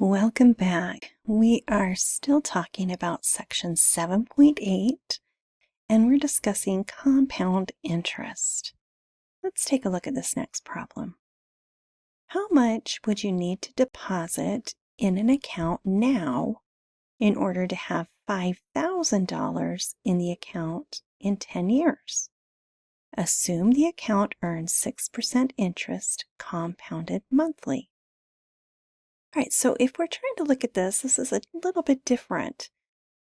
Welcome back. We are still talking about section 7.8 and we're discussing compound interest. Let's take a look at this next problem. How much would you need to deposit in an account now in order to have $5,000 in the account in 10 years? Assume the account earns 6% interest compounded monthly. All right, so if we're trying to look at this is a little bit different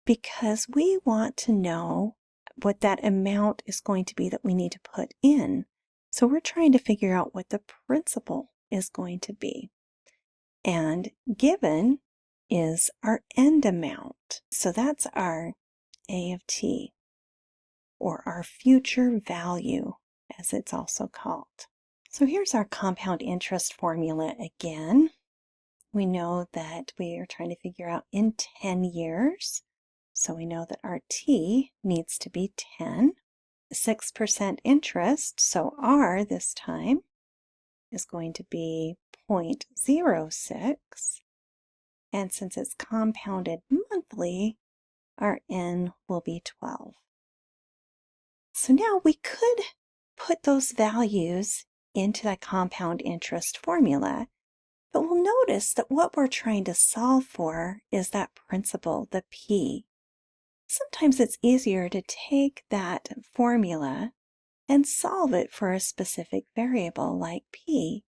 because we want to know what that amount is going to be that we need to put in. So we're trying to figure out what the principal is going to be. And given is our end amount. So that's our A of t, or our future value, as it's also called. So here's our compound interest formula again. We know that we are trying to figure out in 10 years. So we know that our t needs to be 10. 6% interest, so r this time is going to be 0.06. And since it's compounded monthly, our n will be 12. So now we could put those values into that compound interest formula. But we'll notice that what we're trying to solve for is that principal, the p. Sometimes it's easier to take that formula and solve it for a specific variable like p,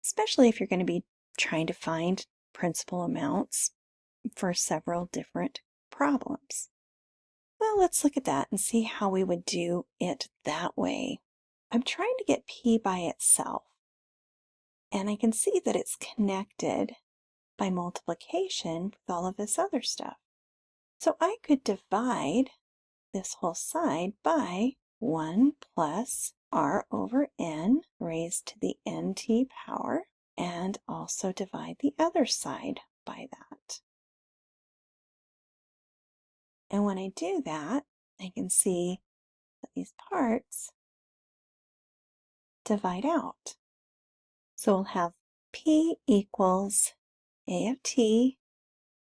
especially if you're going to be trying to find principal amounts for several different problems. Well, let's look at that and see how we would do it that way. I'm trying to get p by itself. And I can see that it's connected by multiplication with all of this other stuff. So I could divide this whole side by 1 plus r over n raised to the nt power, and also divide the other side by that. And when I do that, I can see that these parts divide out. So we'll have p equals A of t,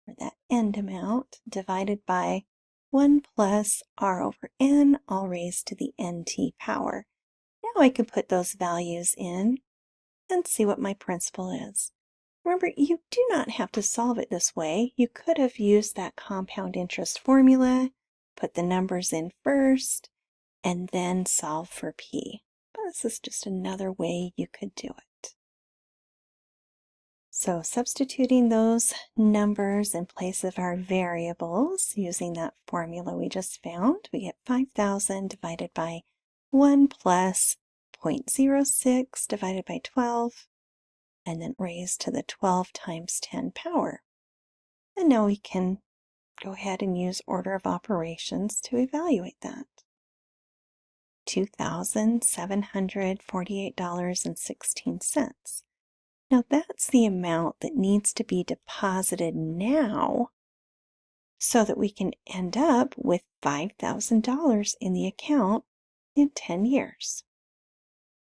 or that end amount, divided by 1 plus r over n, all raised to the nt power. Now I can put those values in and see what my principal is. Remember, you do not have to solve it this way. You could have used that compound interest formula, put the numbers in first, and then solve for p. But this is just another way you could do it. So substituting those numbers in place of our variables using that formula we just found, we get 5,000 divided by 1 plus 0.06 divided by 12, and then raised to the 12 times 10 power. And now we can go ahead and use order of operations to evaluate that. $2,748.16. Now that's the amount that needs to be deposited now so that we can end up with $5,000 in the account in 10 years.